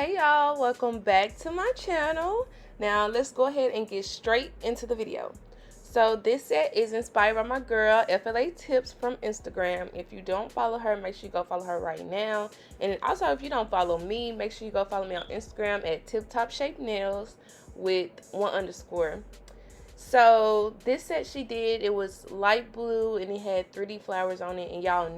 Hey y'all, welcome back to my channel. Now let's go ahead and get straight into the video. So this set is inspired by my girl FLA Tips from Instagram. If you don't follow her, make sure you go follow her right now. And also if you don't follow me, make sure you go follow me on Instagram at TipTop Shape Nails with 1_. So this set she did, it was light blue and it had 3D flowers on it, and y'all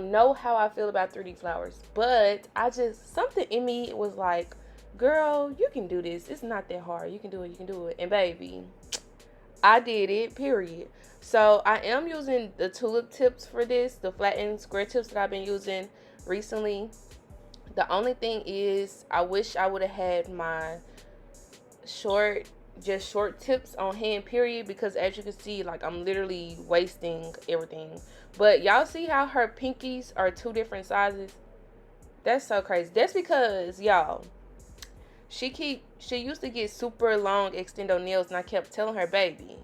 know how I feel about 3D flowers, but something in me was like, girl, you can do this. It's not that hard. You can do it. And baby, I did it, period. So I am using the tulip tips for this, the flattened square tips that I've been using recently. The only thing is, I wish I would have had my short tips on hand, period, because as you can see, like, I'm literally wasting everything. But y'all see how her pinkies are two different sizes? That's so crazy. That's because, y'all, she used to get super long extendo nails, and I kept telling her, baby,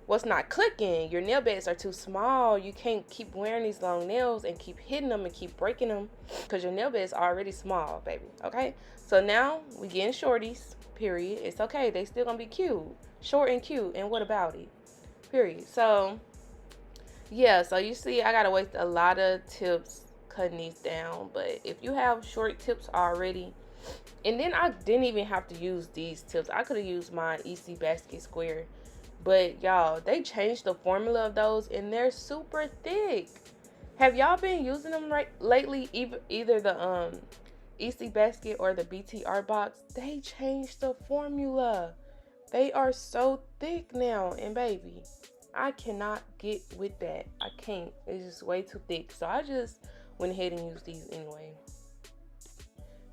what's not clicking? Your nail beds are too small. You can't keep wearing these long nails and keep hitting them and keep breaking them, because your nail bed's already small, baby. Okay? So now we getting shorties, period. It's okay. They still gonna be cute. Short and cute. And what about it? Period. So yeah, so you see, I gotta waste a lot of tips cutting these down. But if you have short tips already, and then I didn't even have to use these tips. I could have used my EC Basket Square. But y'all, they changed the formula of those, and they're super thick. Have y'all been using them lately? Either the EC Basket or the BTR box? They changed the formula. They are so thick now, and baby, I cannot get with that. I can't. It's just way too thick. So I just went ahead and used these anyway.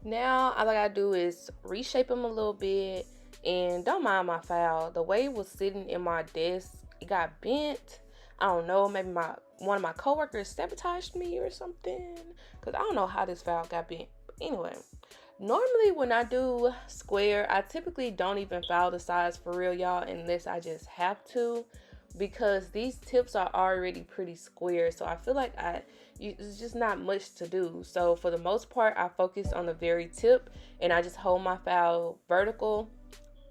Now all I gotta do is reshape them a little bit, and don't mind my file. The way it was sitting in my desk, it got bent. I don't know, maybe one of my coworkers sabotaged me or something, because I don't know how this file got bent. But anyway, normally when I do square, I typically don't even file the size for real, y'all, unless I just have to, because these tips are already pretty square. So I feel like it's just not much to do. So for the most part, I focus on the very tip, and I just hold my file vertical.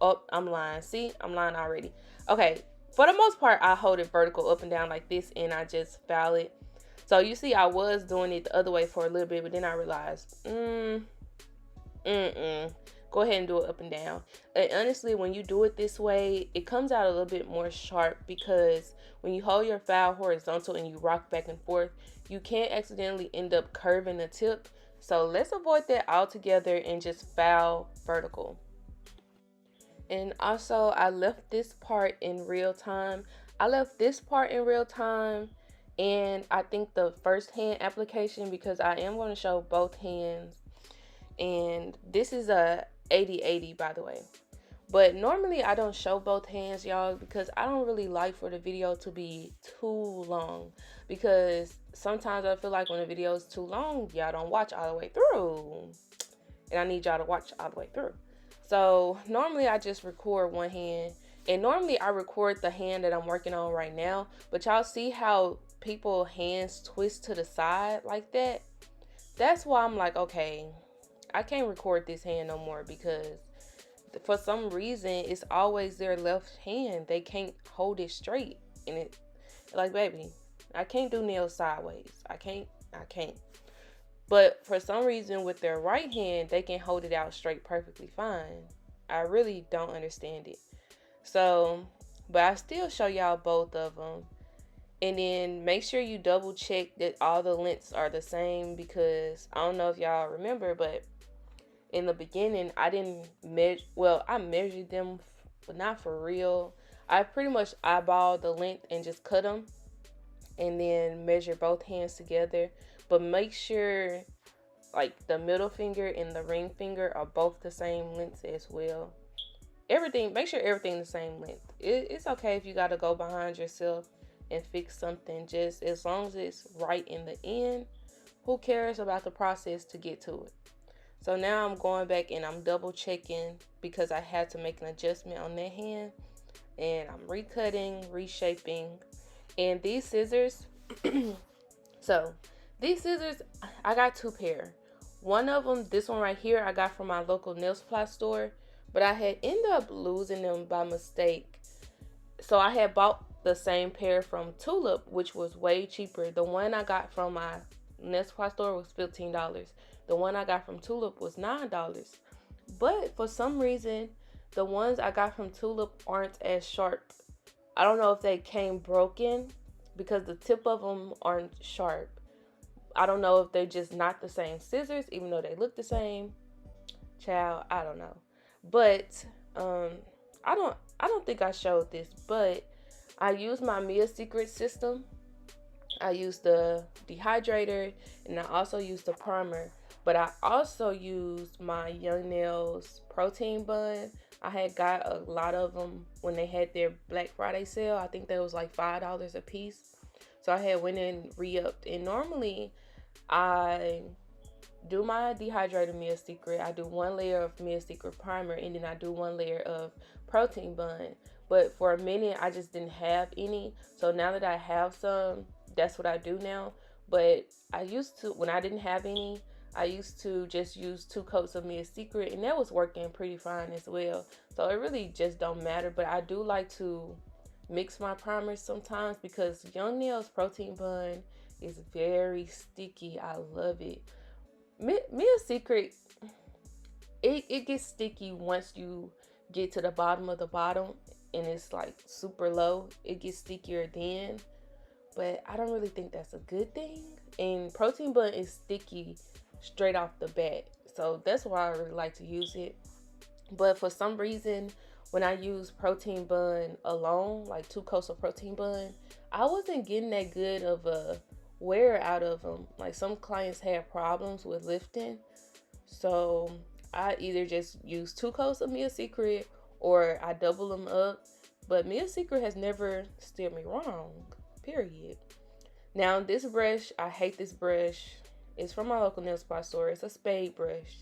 Oh, I'm lying. See, I'm lying already. Okay, for the most part, I hold it vertical up and down like this, and I just file it. So you see, I was doing it the other way for a little bit, but then I realized, go ahead and do it up and down. And honestly, when you do it this way, it comes out a little bit more sharp, because when you hold your file horizontal and you rock back and forth, you can't accidentally end up curving the tip. So let's avoid that altogether and just file vertical. And also, I left this part in real time. And I think the first hand application, because I am going to show both hands. And this is a 80/80, by the way. But normally I don't show both hands, y'all, because I don't really like for the video to be too long. Because sometimes I feel like when the video is too long, y'all don't watch all the way through. And I need y'all to watch all the way through. So normally I just record one hand. And normally I record the hand that I'm working on right now. But y'all see how people's hands twist to the side like that? That's why I'm like, okay, I can't record this hand no more, because for some reason it's always their left hand. They can't hold it straight, and it, like, baby, I can't do nails sideways. I can't. But for some reason with their right hand, they can hold it out straight perfectly fine. I really don't understand it. So, but I still show y'all both of them. And then make sure you double check that all the lengths are the same, because I don't know if y'all remember, but in the beginning, I didn't measure. Well, I measured them, but not for real. I pretty much eyeballed the length and just cut them, and then measure both hands together. But make sure, like, the middle finger and the ring finger are both the same length as well. Make sure everything's the same length. It's okay if you got to go behind yourself and fix something. Just as long as it's right in the end, who cares about the process to get to it? So now I'm going back and I'm double checking, because I had to make an adjustment on that hand. And I'm recutting, reshaping. And these scissors, I got two pair. One of them, this one right here, I got from my local nail supply store, but I had ended up losing them by mistake. So I had bought the same pair from Tulip, which was way cheaper. The one I got from my nail supply store was $15. The one I got from Tulip was $9. But for some reason, the ones I got from Tulip aren't as sharp. I don't know if they came broken because the tip of them aren't sharp. I don't know if they're just not the same scissors, even though they look the same. Child, I don't know. But I don't think I showed this, but I use my Mia Secret system. I use the Dehydrator, and I also use the primer. But I also used my Young Nails protein bun. I had got a lot of them when they had their Black Friday sale. I think that was like $5 a piece. So I had went and re-upped. And normally I do my dehydrated Mia Secret. I do one layer of Mia Secret primer, and then I do one layer of protein bun. But for a minute, I just didn't have any. So now that I have some, that's what I do now. But I used to, when I didn't have any, I used to just use 2 coats of Mia Secret, and that was working pretty fine as well. So it really just don't matter. But I do like to mix my primers sometimes because Young Nails protein bun is very sticky. I love it. Mia Secret, it gets sticky once you get to the bottom of the bottom and it's like super low. It gets stickier then, but I don't really think that's a good thing. And protein bun is sticky straight off the bat, so that's why I really like to use it. But for some reason, when I use protein bun alone, like 2 coats of protein bun, I wasn't getting that good of a wear out of them. Like some clients had problems with lifting, so I either just use 2 coats of Mia Secret or I double them up. But Mia Secret has never steered me wrong, period. Now this brush, I hate this brush. It's from my local nail supply store. It's a Spade brush,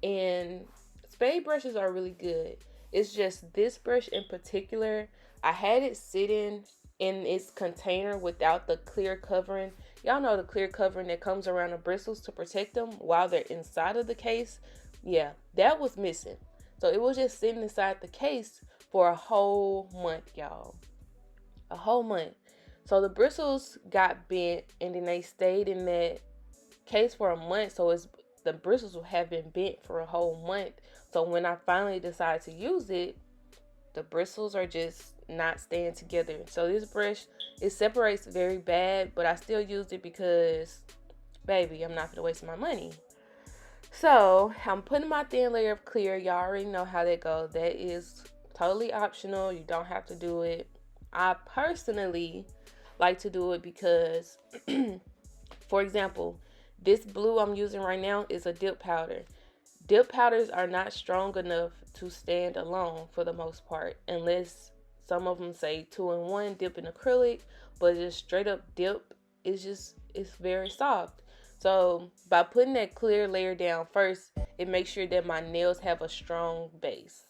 and Spade brushes are really good. It's just this brush in particular, I had it sitting in its container without the clear covering. Y'all know the clear covering that comes around the bristles to protect them while they're inside of the case. Yeah, that was missing. So it was just sitting inside the case for a whole month, y'all. A whole month. So the bristles got bent, and then they stayed in that case for a month. So the bristles have been bent for a whole month. So when I finally decided to use it, the bristles are just not staying together. So this brush, it separates very bad, but I still used it because, baby, I'm not gonna waste my money. So I'm putting my thin layer of clear. Y'all already know how that goes. That is totally optional. You don't have to do it. I personally like to do it because, for example, this blue I'm using right now is a dip powder. Dip powders are not strong enough to stand alone for the most part, unless some of them say 2-in-1 dip in acrylic, but just straight up dip it's very soft. So by putting that clear layer down first, it makes sure that my nails have a strong base.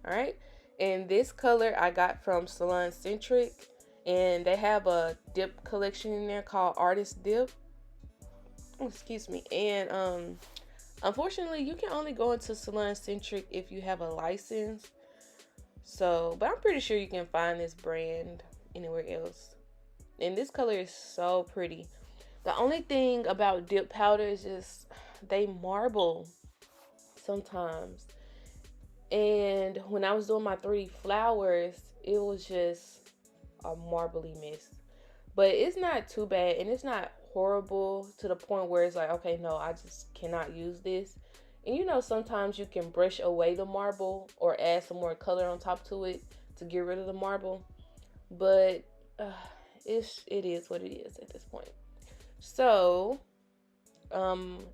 All right, and this color I got from Salon Centric, and they have a dip collection in there called Artist Dip. Excuse me. And unfortunately, you can only go into Salon Centric if you have a license. So, but I'm pretty sure you can find this brand anywhere else. And this color is so pretty. The only thing about dip powder is just they marble sometimes. And when I was doing my 3D flowers, it was just a marbly mess. But it's not too bad, and it's not horrible to the point where it's like, okay, no, I just cannot use this. And you know, sometimes you can brush away the marble or add some more color on top to it to get rid of the marble. But it is what it is at this point. So,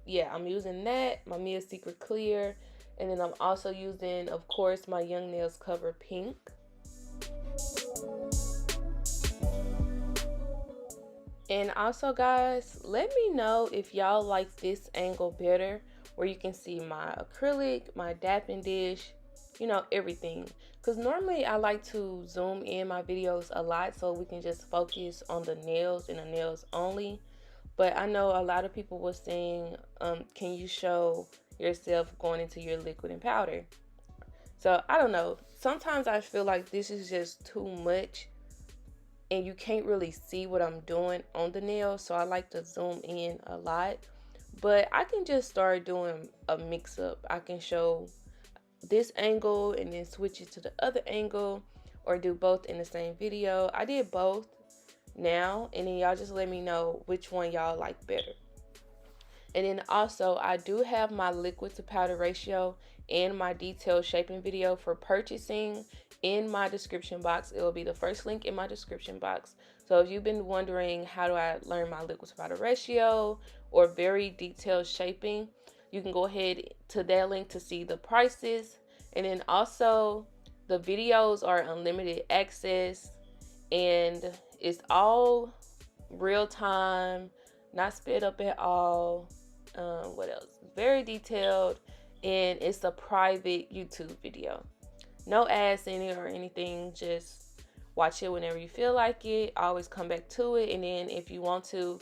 yeah, I'm using that, my Mia Secret Clear. And then I'm also using, of course, my Young Nails Cover Pink. And also, guys, let me know if y'all like this angle better, where you can see my acrylic, my dapping dish, you know, everything. Because normally I like to zoom in my videos a lot so we can just focus on the nails and the nails only. But I know a lot of people were saying, can you show yourself going into your liquid and powder? So I don't know. Sometimes I feel like this is just too much and you can't really see what I'm doing on the nail. So I like to zoom in a lot. But I can just start doing a mix up. I can show this angle and then switch it to the other angle, or do both in the same video. I did both now, and then y'all just let me know which one y'all like better. And then also I do have my liquid to powder ratio and my detailed shaping video for purchasing in my description box. It will be the first link in my description box. So if you've been wondering how do I learn my liquid to powder ratio or very detailed shaping, you can go ahead to that link to see the prices. And then also the videos are unlimited access, and it's all real time, not sped up at all. What else? Very detailed, and it's a private YouTube video. No ads in it or anything. Just watch it whenever you feel like it. Always come back to it, and then if you want to,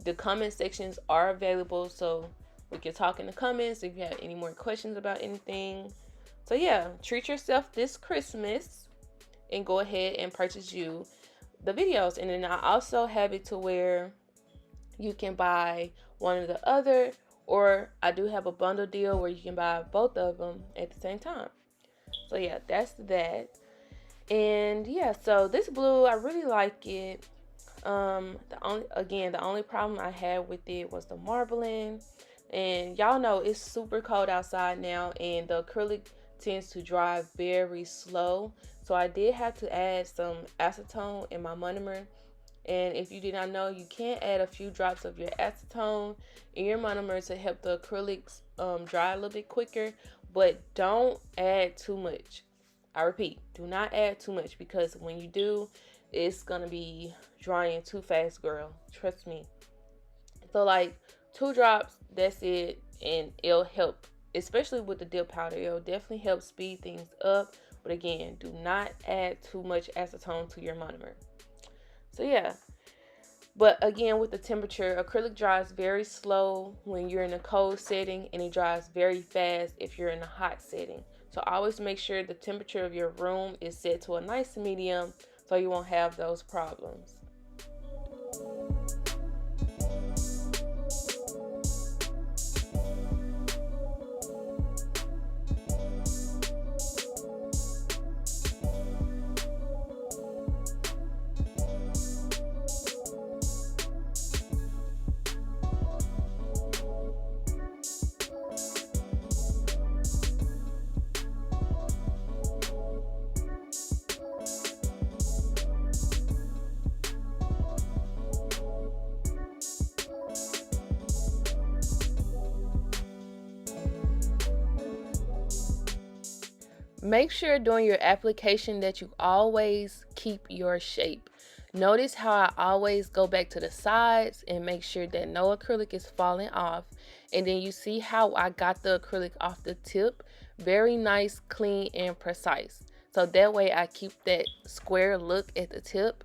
the comment sections are available, so we can talk in the comments if you have any more questions about anything. So yeah, treat yourself this Christmas and go ahead and purchase you the videos. And then I also have it to where you can buy one or the other, or I do have a bundle deal where you can buy both of them at the same time. So yeah, that's that. And yeah, so this blue, I really like it. The only problem I had with it was the marbling. And y'all know it's super cold outside now, and the acrylic tends to dry very slow. So I did have to add some acetone in my monomer. And if you did not know, you can add a few drops of your acetone in your monomer to help the acrylics dry a little bit quicker. But don't add too much. I repeat, do not add too much, because when you do, it's going to be drying too fast, girl. Trust me. So like 2 drops, that's it, and it'll help. Especially with the dip powder, it'll definitely help speed things up. But again, do not add too much acetone to your monomer. So yeah, but again, with the temperature, acrylic dries very slow when you're in a cold setting, and it dries very fast if you're in a hot setting. So always make sure the temperature of your room is set to a nice medium so you won't have those problems. Make sure during your application that you always keep your shape. Notice how I always go back to the sides and make sure that no acrylic is falling off. And then you see how I got the acrylic off the tip. Very nice, clean, and precise. So that way I keep that square look at the tip.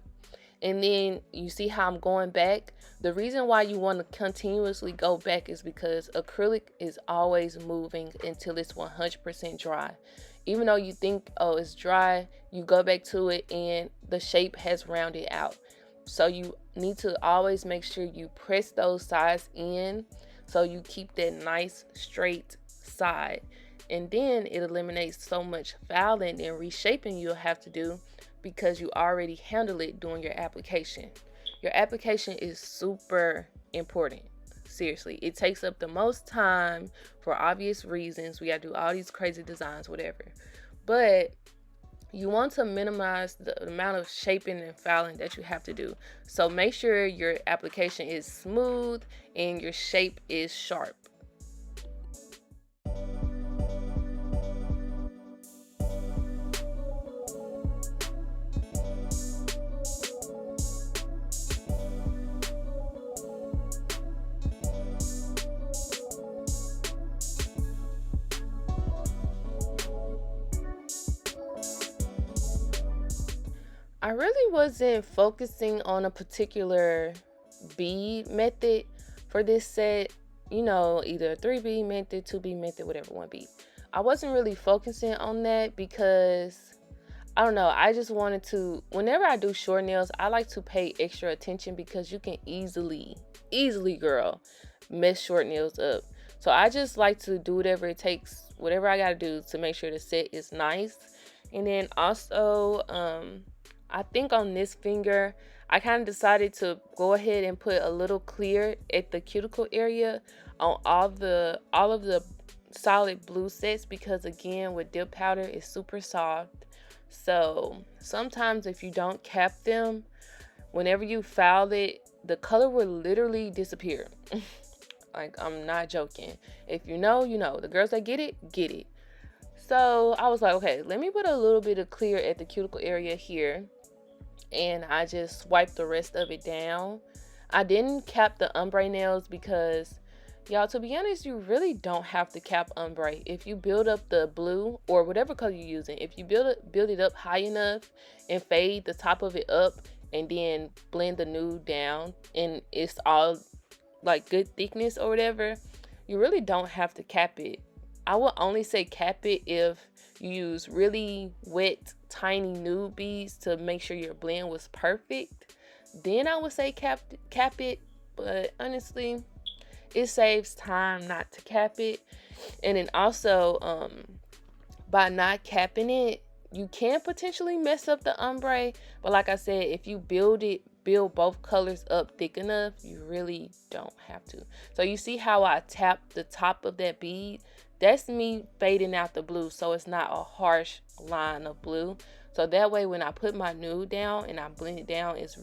And then you see how I'm going back. The reason why you want to continuously go back is because acrylic is always moving until it's 100% dry. Even though you think, oh, it's dry, you go back to it and the shape has rounded out. So you need to always make sure you press those sides in so you keep that nice straight side. And then it eliminates so much fouling and reshaping you'll have to do, because you already handle it during your application. Your application is super important. Seriously, it takes up the most time for obvious reasons. We gotta do all these crazy designs, whatever. But you want to minimize the amount of shaping and fouling that you have to do. So make sure your application is smooth and your shape is sharp. I really wasn't focusing on a particular bead method for this set, you know, either a 3 bead method, 2 bead method, whatever one bead. I wasn't really focusing on that because I don't know, I just wanted to, whenever I do short nails, I like to pay extra attention because you can easily, girl, mess short nails up. So I just like to do whatever it takes, whatever I gotta do to make sure the set is nice. And then also, I think on this finger, I kind of decided to go ahead and put a little clear at the cuticle area on all of the solid blue sets, because again, with dip powder, it's super soft. So sometimes if you don't cap them, whenever you foul it, the color will literally disappear. Like, I'm not joking. If you know, you know. The girls that get it, get it. So I was like, okay, let me put a little bit of clear at the cuticle area here. And I just wiped the rest of it down. I didn't cap the ombre nails because, y'all, to be honest, you really don't have to cap ombre. If you build up the blue or whatever color you're using, if you build it up high enough and fade the top of it up and then blend the nude down and it's all like good thickness or whatever, you really don't have to cap it. I will only say cap it if you use really wet, tiny nude beads to make sure your blend was perfect. Then I would say cap it, but honestly, it saves time not to cap it. And then also, by not capping it, you can potentially mess up the ombre. But like I said, if you build both colors up thick enough, you really don't have to. So you see how I tap the top of that bead? That's me fading out the blue, so it's not a harsh line of blue. So that way when I put my nude down and I blend it down, it's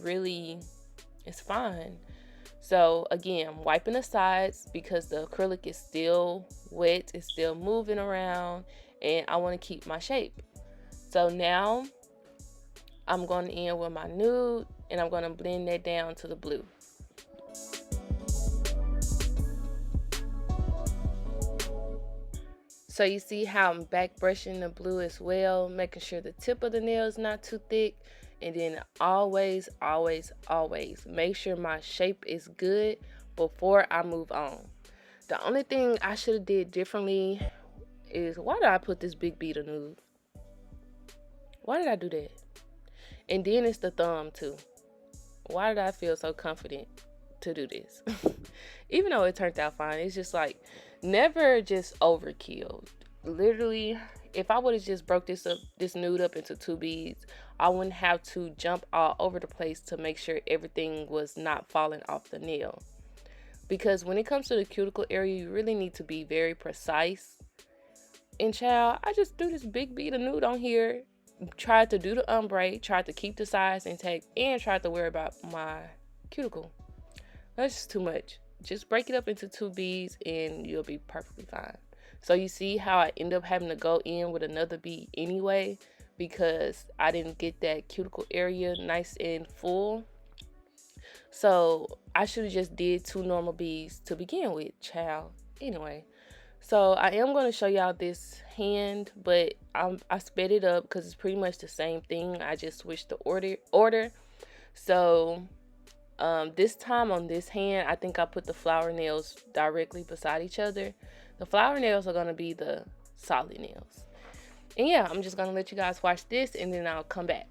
fine. So again, I'm wiping the sides because the acrylic is still wet, it's still moving around, and I want to keep my shape. So now I'm going in with my nude and I'm going to blend that down to the blue. So you see how I'm back brushing the blue as well, making sure the tip of the nail is not too thick. And then always make sure my shape is good before I move on. The only thing I should have did differently is, why did I put this big bead of nude? Why did I do that? And then it's the thumb too. Why did I feel so confident to do this? Even though it turned out fine, it's just like, never just overkill. Literally, if I would have just broke this nude up into 2 beads, I wouldn't have to jump all over the place to make sure everything was not falling off the nail. Because when it comes to the cuticle area, you really need to be very precise. And child, I just threw this big bead of nude on here, tried to do the ombre, tried to keep the sides intact, and tried to worry about my cuticle. That's just too much. Just break it up into 2 beads and you'll be perfectly fine. So you see how I end up having to go in with another bead anyway, because I didn't get that cuticle area nice and full. So I should have just did 2 normal beads to begin with, child. Anyway, so I am going to show y'all this hand, but I sped it up because it's pretty much the same thing. I just switched the order. So this time on this hand, I think I put the flower nails directly beside each other. The flower nails are going to be the solid nails. And yeah, I'm just going to let you guys watch this and then I'll come back.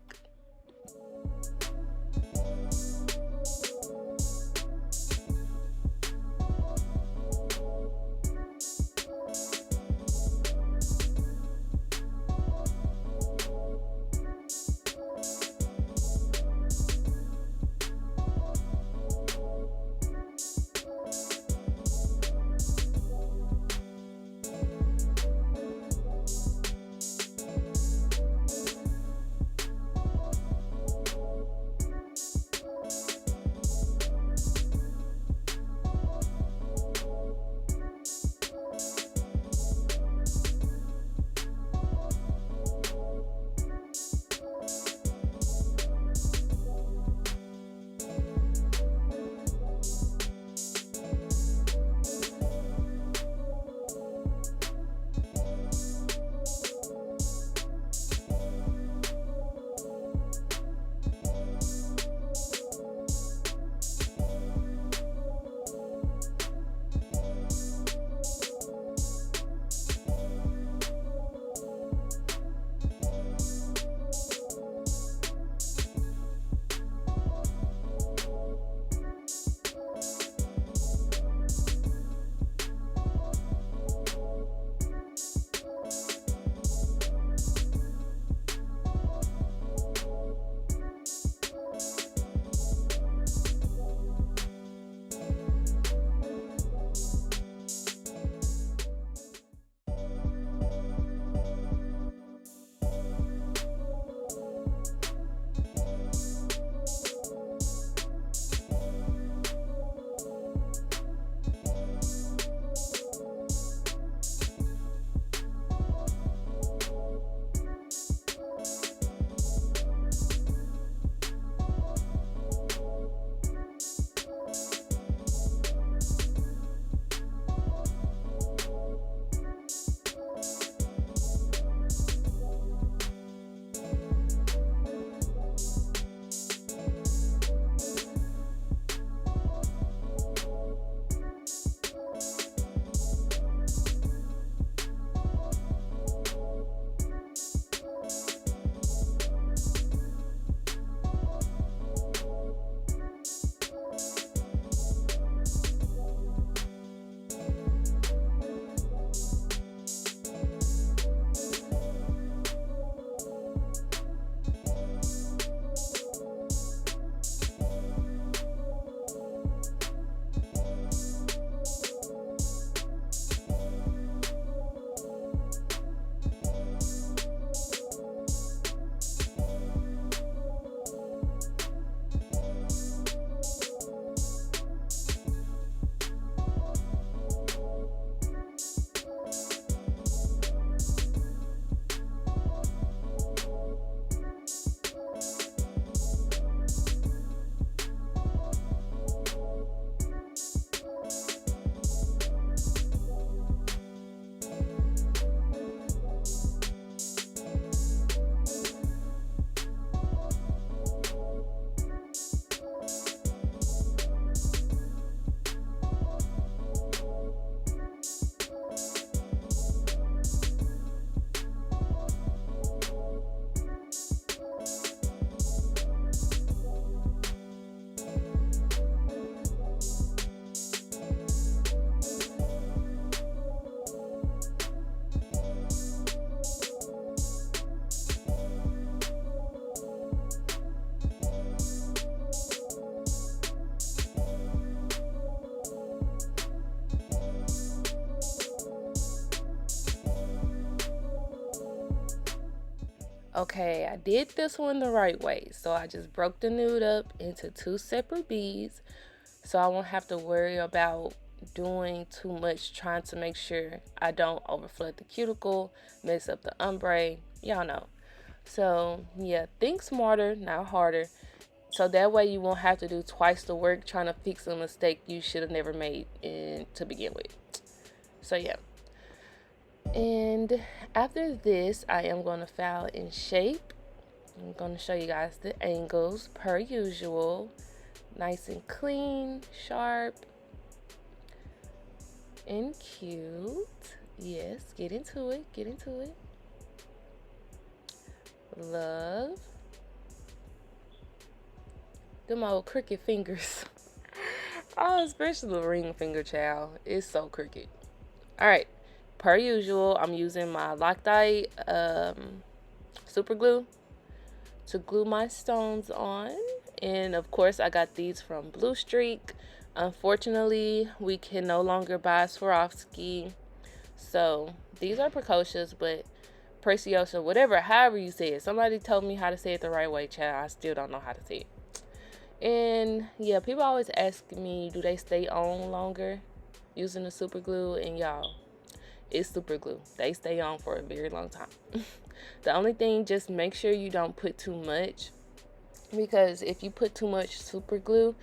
Okay, I did this one the right way. So I just broke the nude up into 2 separate beads. So I won't have to worry about doing too much, trying to make sure I don't overflood the cuticle, mess up the ombre. Y'all know. So yeah, think smarter, not harder. So that way you won't have to do twice the work trying to fix a mistake you should have never made to begin with. So yeah. And after this, I am going to file in shape. I'm going to show you guys the angles per usual. Nice and clean, sharp, and cute. Yes, get into it, get into it. Love. Them old crooked fingers. Oh, especially the ring finger, child. It's so crooked. Alright, per usual, I'm using my Loctite super glue to glue my stones on. And of course, I got these from Blue Streak. Unfortunately, we can no longer buy Swarovski. So these are precocious, but preciosa, whatever, however you say it. Somebody told me how to say it the right way, child. I still don't know how to say it. And yeah, people always ask me, do they stay on longer using the super glue? And y'all, it's super glue. They stay on for a very long time. The only thing, just make sure you don't put too much, because if you put too much super glue,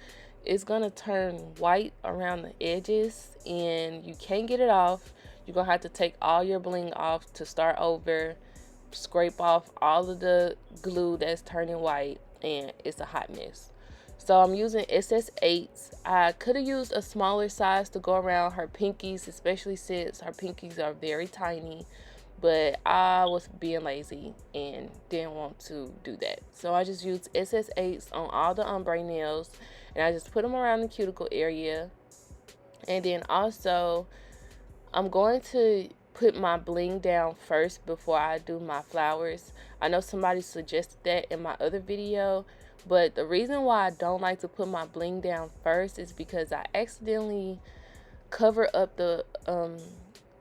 it's gonna turn white around the edges and you can't get it off. You're gonna have to take all your bling off to start over, scrape off all of the glue that's turning white, and it's a hot mess. So I'm using SS8s. I could have used a smaller size to go around her pinkies, especially since her pinkies are very tiny, but I was being lazy and didn't want to do that. So I just used SS8s on all the ombre nails, and I just put them around the cuticle area. And then also, I'm going to put my bling down first before I do my flowers. I know somebody suggested that in my other video, but the reason why I don't like to put my bling down first is because I accidentally cover up the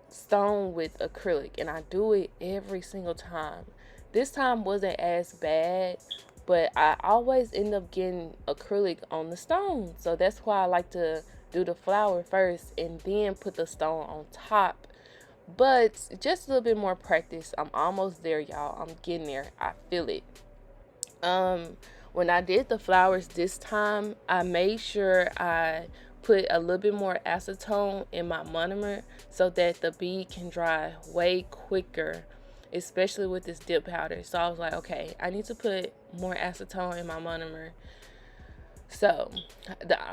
stone with acrylic, and I do it every single time. This time wasn't as bad, but I always end up getting acrylic on the stone. So that's why I like to do the flower first and then put the stone on top. But just a little bit more practice. I'm almost there, y'all. I'm getting there. I feel it. When I did the flowers this time, I made sure I put a little bit more acetone in my monomer so that the bead can dry way quicker, especially with this dip powder. So I was like, okay, I need to put more acetone in my monomer. So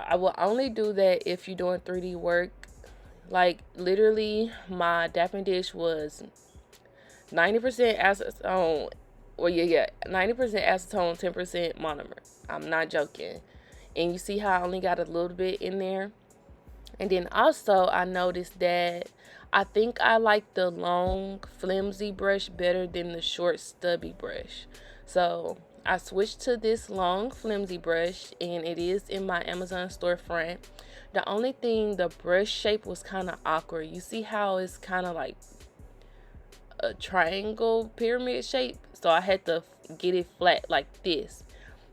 I will only do that if you're doing 3D work. Like literally, my dapping dish was 90% acetone. Well, yeah, 90% acetone, 10% monomer. I'm not joking. And you see how I only got a little bit in there. And then also I noticed that I think I like the long flimsy brush better than the short stubby brush. So I switched to this long flimsy brush, and it is in my Amazon storefront. The only thing, the brush shape was kind of awkward. You see how it's kind of like a triangle pyramid shape? So I had to get it flat like this.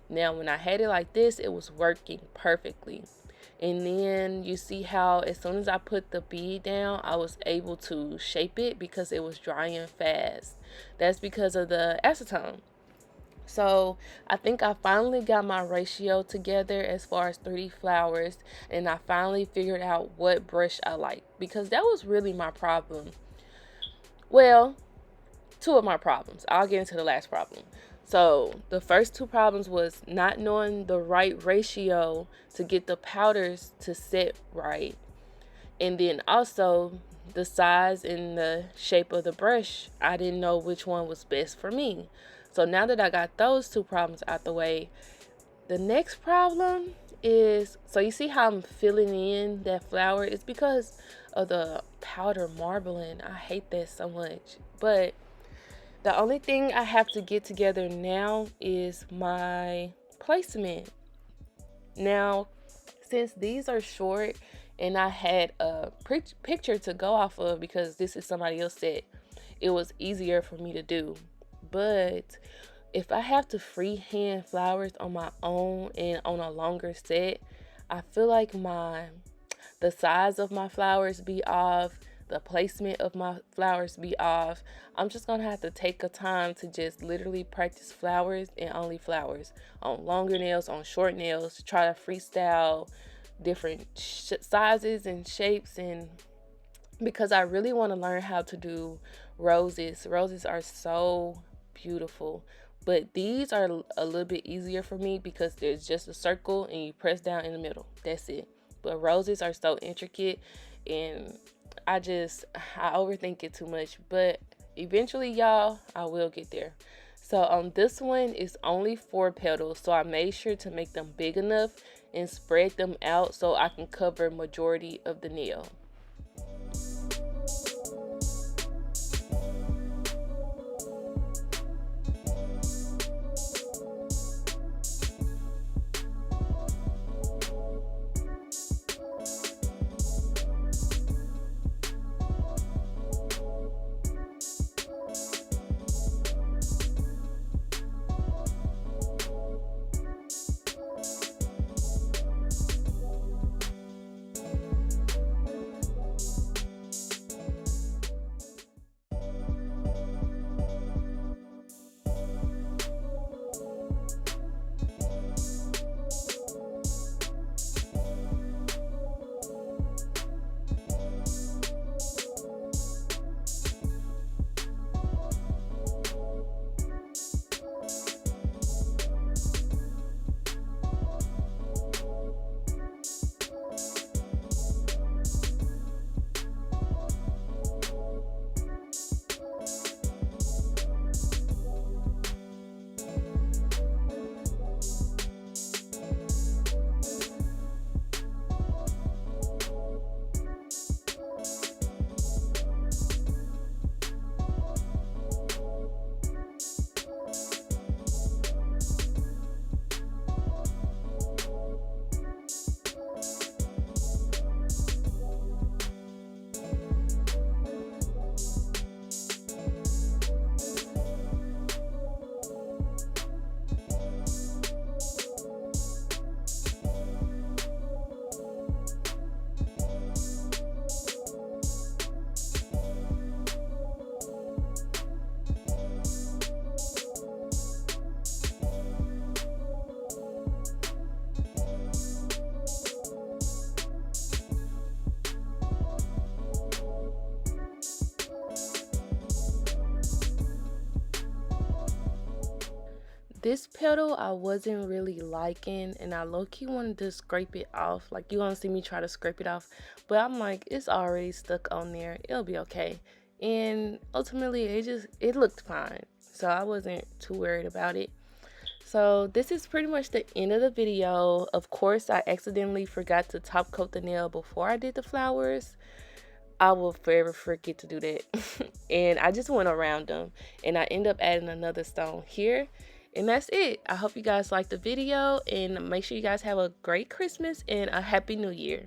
Now when I had it like this, it was working perfectly. And then you see how as soon as I put the bead down, I was able to shape it because it was drying fast. That's because of the acetone. So I think I finally got my ratio together as far as 3D flowers, and I finally figured out what brush I like, because that was really my problem. Well, two of my problems. I'll get into the last problem. So the first two problems was not knowing the right ratio to get the powders to set right. And then also the size and the shape of the brush. I didn't know which one was best for me. So now that I got those two problems out the way, the next problem is, so you see how I'm filling in that flower? It's because of the powder marbling. I hate that so much. But the only thing I have to get together now is my placement. Now, since these are short and I had a picture to go off of because this is somebody else said, it was easier for me to do. but if I have to freehand flowers on my own and on a longer set, I feel like the size of my flowers be off, the placement of my flowers be off. I'm just gonna have to take a time to just literally practice flowers and only flowers on longer nails, on short nails, try to freestyle different sizes and shapes, and because I really want to learn how to do roses. Roses are so beautiful, but these are a little bit easier for me because there's just a circle and you press down in the middle. That's it. But roses are so intricate, and I overthink it too much, but eventually, y'all, I will get there. So on this one, it's only 4 petals, so I made sure to make them big enough and spread them out so I can cover majority of the nail. This petal I wasn't really liking, and I low-key wanted to scrape it off. Like, you're gonna see me try to scrape it off, but I'm like, it's already stuck on there, it'll be okay. And ultimately it looked fine, so I wasn't too worried about it. So this is pretty much the end of the video. Of course, I accidentally forgot to top coat the nail before I did the flowers. I will forever forget to do that. And I just went around them, and I end up adding another stone here. And that's it. I hope you guys liked the video, and make sure you guys have a great Christmas and a happy new year.